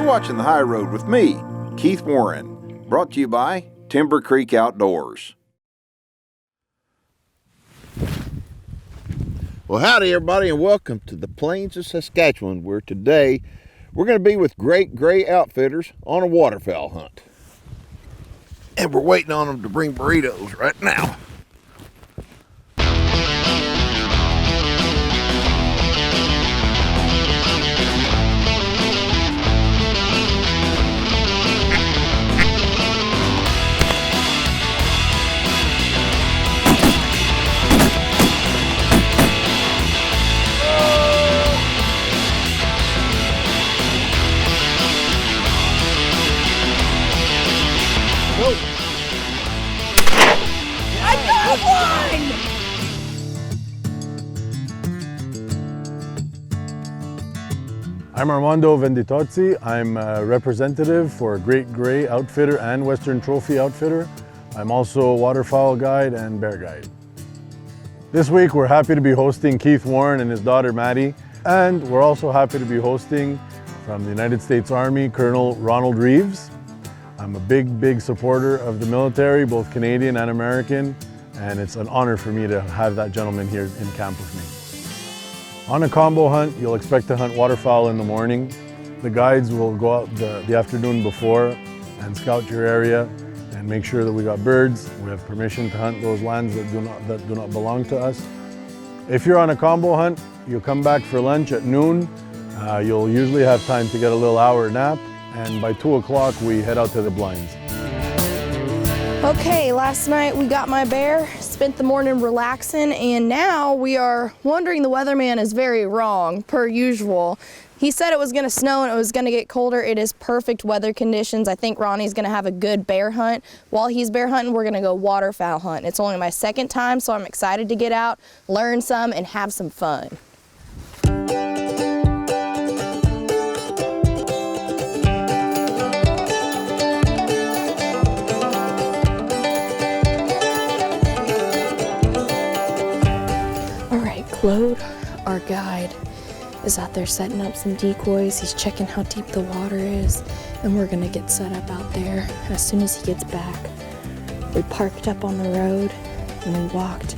watching The High Road with me, Keith Warren, brought to you by Timber Creek Outdoors. Well, howdy everybody, and welcome to the plains of Saskatchewan, where today we're going to be with Great Gray Outfitters on a waterfowl hunt. And we're waiting on them to bring burritos right now. I'm Armando Venditozzi. I'm a representative for Great Gray Outfitter and Western Trophy Outfitter. I'm also a waterfowl guide and bear guide. This week we're happy to be hosting Keith Warren and his daughter Matti, and we're also happy to be hosting from the United States Army, Colonel Ronald Reeves. I'm a big supporter of the military, both Canadian and American, and it's an honor for me to have that gentleman here in camp with me. On a combo hunt, you'll expect to hunt waterfowl in the morning. The guides will go out the afternoon before and scout your area and make sure that we got birds. We have permission to hunt those lands that do not belong to us. If you're on a combo hunt, you'll come back for lunch at noon. You'll usually have time to get a little hour nap, and by 2 o'clock we head out to the blinds. Okay, last night we got my bear, spent the morning relaxing, and now we are wondering. The weatherman is very wrong, per usual. He said it was gonna snow and it was gonna get colder. It is perfect weather conditions. I think Ronnie's gonna have a good bear hunt. While he's bear hunting, we're gonna go waterfowl hunt. It's only my second time, so I'm excited to get out, learn some, and have some fun. Claude, our guide, is out there setting up some decoys. He's checking how deep the water is, and we're gonna get set up out there as soon as he gets back. We parked up on the road and we walked,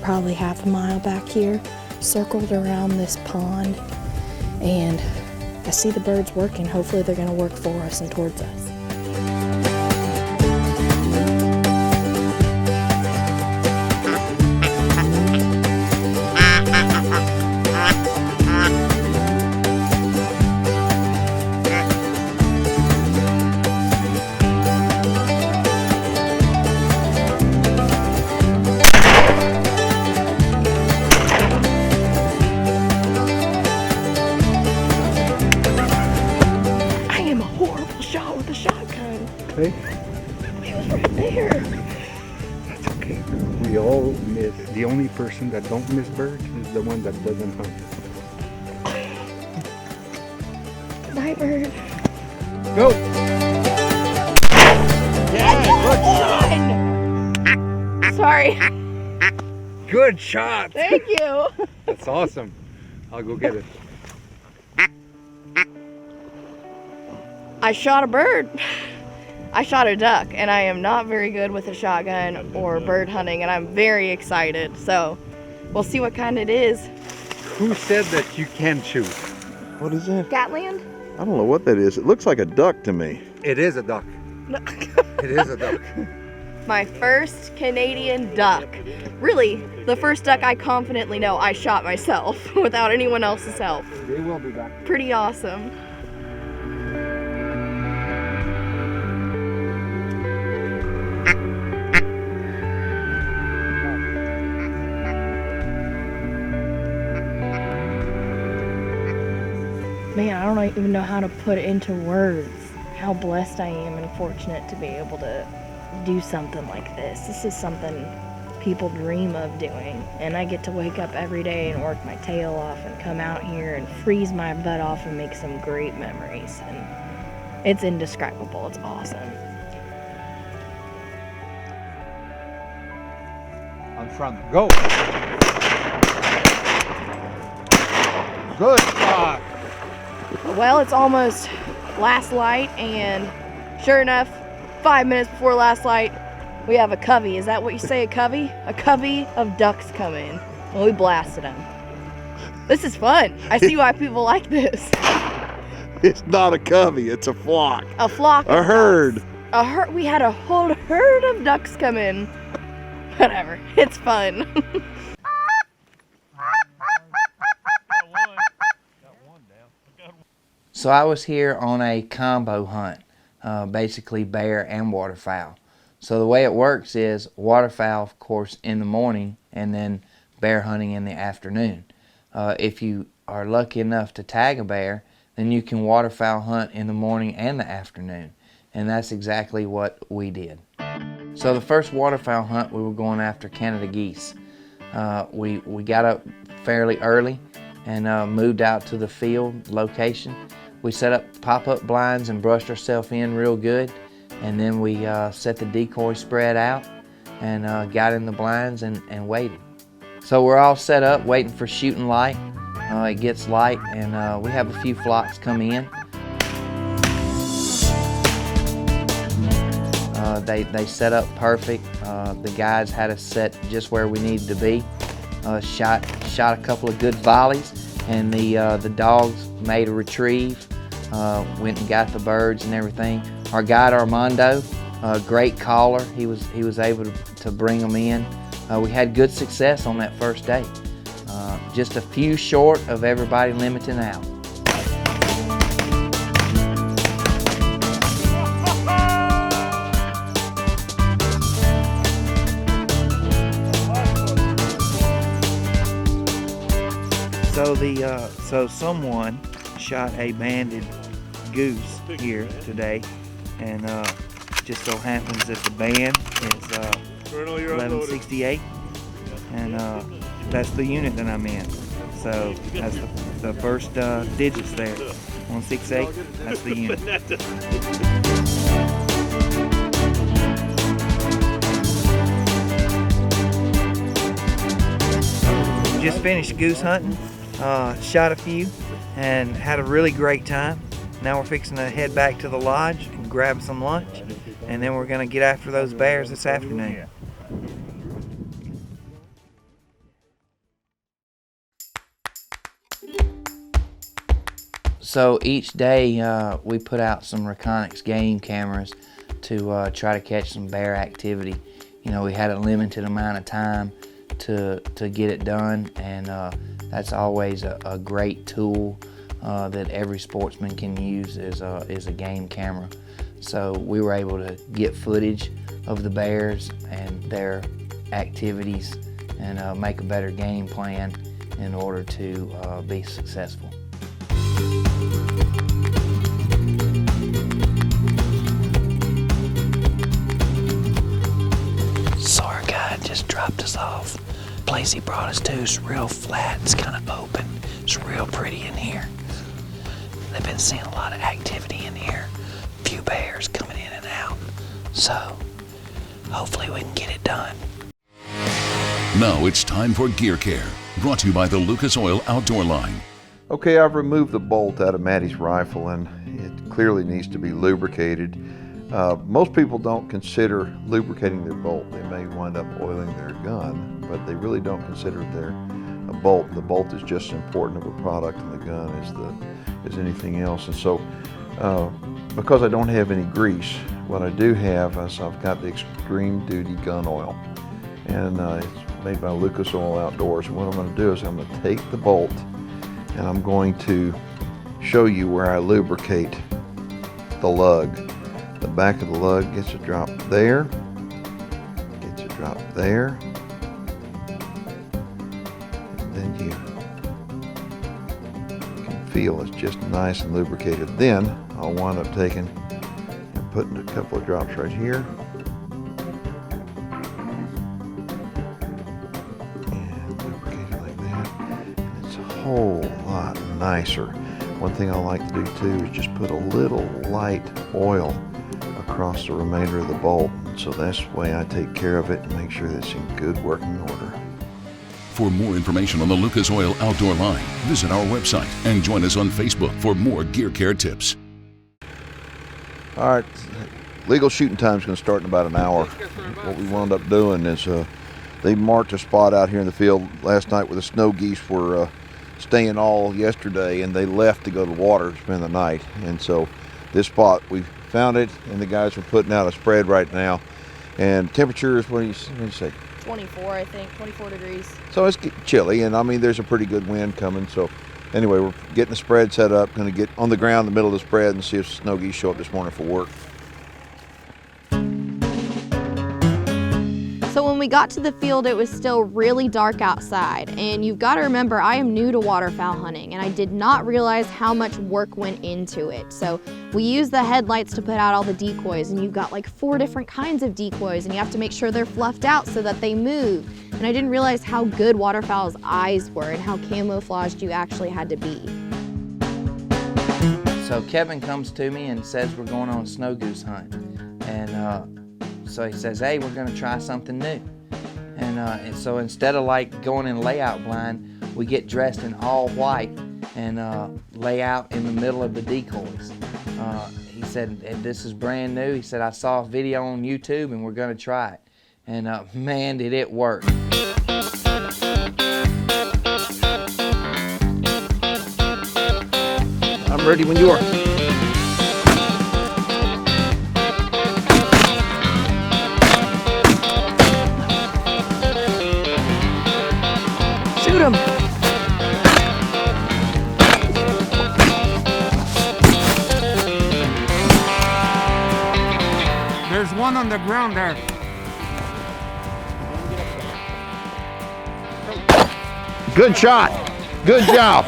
probably half a mile back here, circled around this pond, and I see the birds working. Hopefully they're gonna work for us and towards us. Okay. He was right there. That's okay. We all miss. The only person that don't miss birds is the one that doesn't hunt. Good night, bird. Go! Yeah, good shot! Sorry. Good shot! Thank you. That's awesome. I'll go get it. I shot a bird. I shot a duck, and I am not very good with a shotgun or bird hunting, and I'm very excited. So we'll see what kind it is. Who said that you can shoot? What is that? Catland? I don't know what that is. It looks like a duck to me. It is a duck. It is a duck. My first Canadian duck. Really, the first duck I confidently know I shot myself without anyone else's help. They will be back. Pretty awesome. Man, I don't even know how to put it into words how blessed I am and fortunate to be able to do something like this. This is something people dream of doing, and I get to wake up every day and work my tail off and come out here and freeze my butt off and make some great memories, and it's indescribable. It's awesome. On front, go! Good shot! Well, it's almost last light, and sure enough, 5 minutes before last light, we have a covey. Is that what you say, a covey? A covey of ducks come in, and we blasted them. This is fun. I see why people like this. It's not a covey, it's a flock. A flock. A herd. Ducks. A herd. We had a whole herd of ducks come in. Whatever. It's fun. So I was here on a combo hunt, basically bear and waterfowl. So the way it works is waterfowl, of course, in the morning, and then bear hunting in the afternoon. If you are lucky enough to tag a bear, then you can waterfowl hunt in the morning and the afternoon. And that's exactly what we did. So the first waterfowl hunt, we were going after Canada geese. We got up fairly early and moved out to the field location. We set up pop-up blinds and brushed ourselves in real good. And then we set the decoy spread out and got in the blinds and waited. So we're all set up waiting for shooting light. It gets light and we have a few flocks come in. They set up perfect. The guys had us set just where we needed to be. Shot a couple of good volleys, and the dogs made a retrieve. Went and got the birds and everything. Our guide Armando, great caller. He was able to bring them in. We had good success on that first day. Just a few short of everybody limiting out. So someone shot a banded goose here today, and just so happens that the band is 1168, and that's the unit that I'm in. So that's the first digits there. 168, that's the unit. Just finished goose hunting, shot a few, and had a really great time. Now we're fixing to head back to the lodge and grab some lunch, and then we're going to get after those bears this afternoon. So each day we put out some Reconyx game cameras to try to catch some bear activity. You know, we had a limited amount of time to get it done, and that's always a great tool that every sportsman can use is a game camera. So we were able to get footage of the bears and their activities and make a better game plan in order to be successful. So our guide just dropped us off. The place he brought us to is real flat, it's kind of open. It's real pretty in here. They've been seeing a lot of activity in here. A few bears coming in and out. So hopefully we can get it done. Now it's time for Gear Care, brought to you by the Lucas Oil Outdoor Line. Okay, I've removed the bolt out of Matti's rifle, and it clearly needs to be lubricated. Most people don't consider lubricating their bolt. They may wind up oiling their gun, but they really don't consider their bolt. The bolt is just as important of a product in the gun as anything else. And so, because I don't have any grease, what I do have is I've got the Extreme Duty gun oil, and it's made by Lucas Oil Outdoors. And what I'm going to do is I'm going to take the bolt, and I'm going to show you where I lubricate the lug. The back of the lug gets a drop there, gets a drop there, and then you can feel it's just nice and lubricated. Then I'll wind up taking and putting a couple of drops right here, and lubricate it like that. It's a whole lot nicer. One thing I like to do too is just put a little light oil across the remainder of the bolt. So that's the way I take care of it and make sure that it's in good working order. For more information on the Lucas Oil Outdoor line, visit our website and join us on Facebook for more gear care tips. All right, legal shooting time is going to start in about an hour. What we wound up doing is they marked a spot out here in the field last night where the snow geese were staying all yesterday, and they left to go to the water to spend the night. And so this spot, we found it, and the guys are putting out a spread right now. And temperature is, what do you say? 24, I think, 24 degrees. So it's chilly, and I mean, there's a pretty good wind coming. So anyway, we're getting the spread set up, going to get on the ground in the middle of the spread and see if snow geese show up this morning for work. So when we got to the field, it was still really dark outside. And you've got to remember, I am new to waterfowl hunting, and I did not realize how much work went into it. So we use the headlights to put out all the decoys, and you've got like 4 different kinds of decoys, and you have to make sure they're fluffed out so that they move. And I didn't realize how good waterfowl's eyes were and how camouflaged you actually had to be. So Kevin comes to me and says we're going on a snow goose hunt. And so he says, hey, we're gonna try something new. And so instead of like going in layout blind, we get dressed in all white and lay out in the middle of the decoys. He said, this is brand new. He said, I saw a video on YouTube and we're gonna try it. And man, did it work. I'm ready when you are. Shoot him! There's one on the ground there. Good shot. Good job.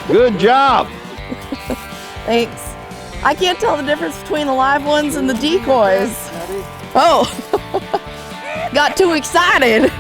Good job. Thanks. I can't tell the difference between the live ones and the decoys. Oh, got too excited.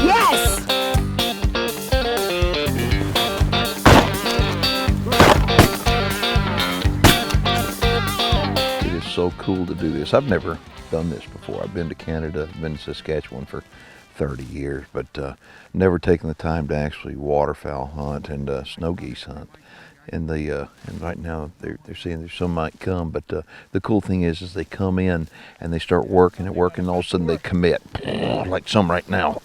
Yes! It is so cool to do this. I've never done this before. I've been to Canada, I've been to Saskatchewan for 30 years, but never taken the time to actually waterfowl hunt and snow geese hunt. And and right now they're saying there's some might come, but the cool thing is they come in and they start working and working, and all of a sudden they commit, like some right now.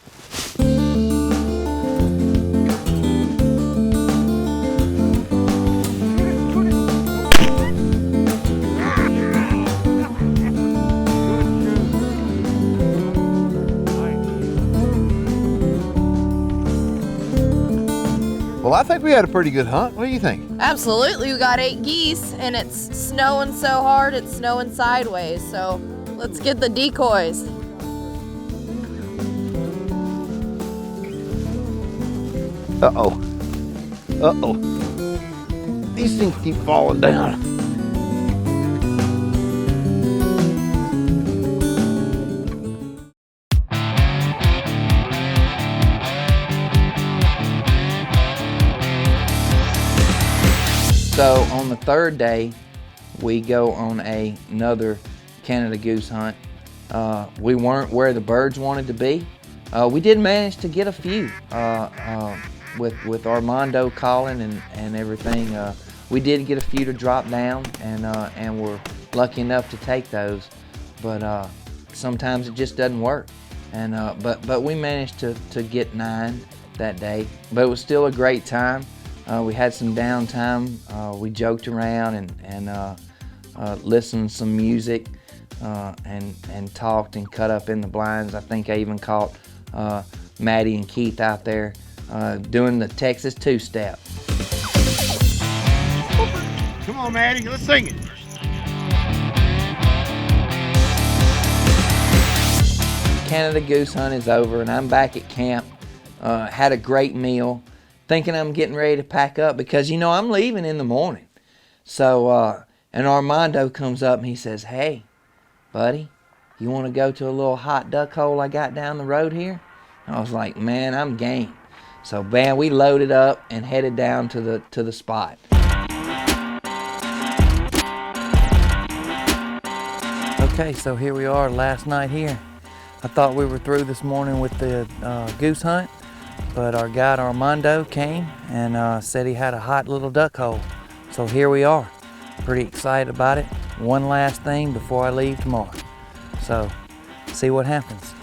Well, I think we had a pretty good hunt. What do you think? Absolutely, we got 8 geese, and it's snowing so hard, it's snowing sideways. So let's get the decoys. Uh-oh. Uh-oh. These things keep falling down. So on the 3rd day, we go on another Canada goose hunt. We weren't where the birds wanted to be. We did manage to get a few with Armando calling and everything. We did get a few to drop down, and we're lucky enough to take those. But sometimes it just doesn't work. And but we managed to get 9 that day. But it was still a great time. We had some downtime. We joked around and listened to some music and talked and cut up in the blinds. I think I even caught Matti and Keith out there doing the Texas two-step. Come on, Matti, let's sing it. Canada goose hunt is over and I'm back at camp. Had a great meal. Thinking I'm getting ready to pack up because, you know, I'm leaving in the morning. So, and Armando comes up and he says, hey, buddy, you want to go to a little hot duck hole I got down the road here? I was like, man, I'm game. So, bam, we loaded up and headed down to the spot. Okay, so here we are, last night here. I thought we were through this morning with the goose hunt, but our guide Armando came and said he had a hot little duck hole. So here we are, pretty excited about it. One last thing before I leave tomorrow. So, see what happens.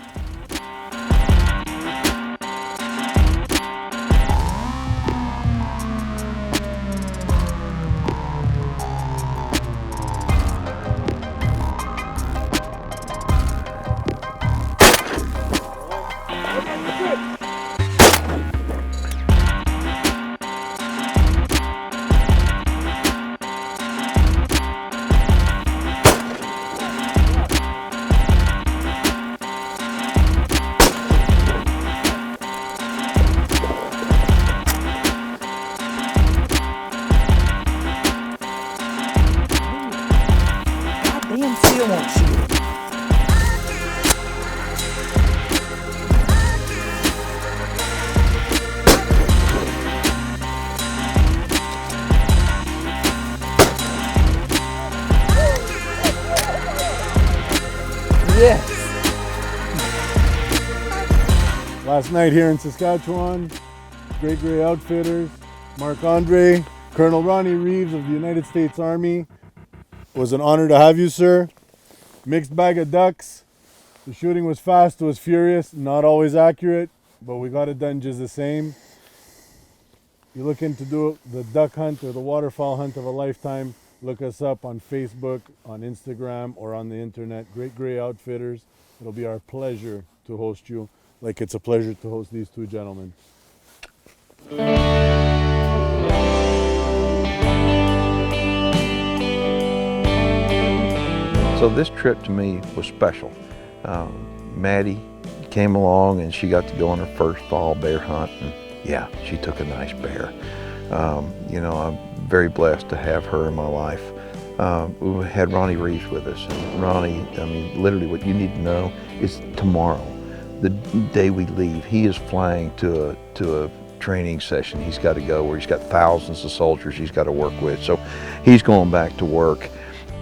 Yes. Last night here in Saskatchewan, Great Gray Outfitters, Mark Andre, Colonel Ronnie Reeves of the United States Army. It was an honor to have you, sir. Mixed bag of ducks. The shooting was fast, it was furious, not always accurate, but we got it done just the same. You're looking to do the duck hunt or the waterfowl hunt of a lifetime, look us up on Facebook, on Instagram, or on the internet, Great Gray Outfitters. It'll be our pleasure to host you, like it's a pleasure to host these two gentlemen. So this trip to me was special. Maddie came along and she got to go on her first fall bear hunt, and yeah, she took a nice bear. You know, I'm very blessed to have her in my life. We had Ronnie Reeves with us, and Ronnie, I mean, literally what you need to know is tomorrow, the day we leave, he is flying to a training session he's got to go where he's got thousands of soldiers he's got to work with, so he's going back to work.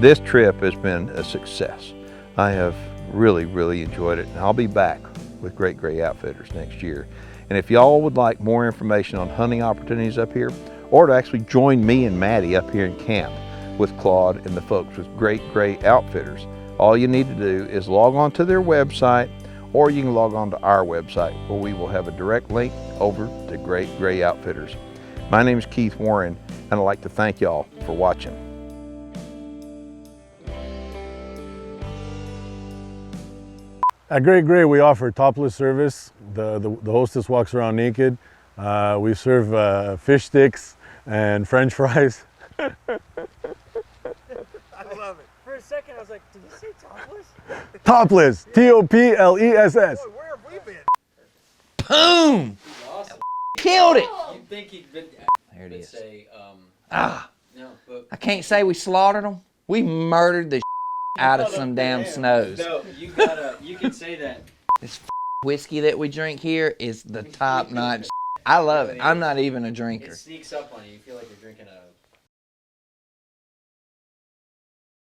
This trip has been a success. I have really enjoyed it, and I'll be back with Great Gray Outfitters next year. And if y'all would like more information on hunting opportunities up here, or to actually join me and Maddie up here in camp with Claude and the folks with Great Gray Outfitters, all you need to do is log on to their website, or you can log on to our website where we will have a direct link over to Great Gray Outfitters. My name is Keith Warren, and I'd like to thank y'all for watching. At Great Gray, we offer topless service. The hostess walks around naked. We serve fish sticks and French fries. I love it. For a second, I was like, did you say topless? Topless, T-O-P-L-E-S-S. Boy, where have we been? Boom! Awesome. Killed it! You'd think he'd been. There it is. Say, no, but I can't say we slaughtered them. We murdered the out of some damn snows. no, you can say that. This whiskey that we drink here is the top notch. I love it. I'm not even a drinker. It sneaks up on you. You feel like you're drinking a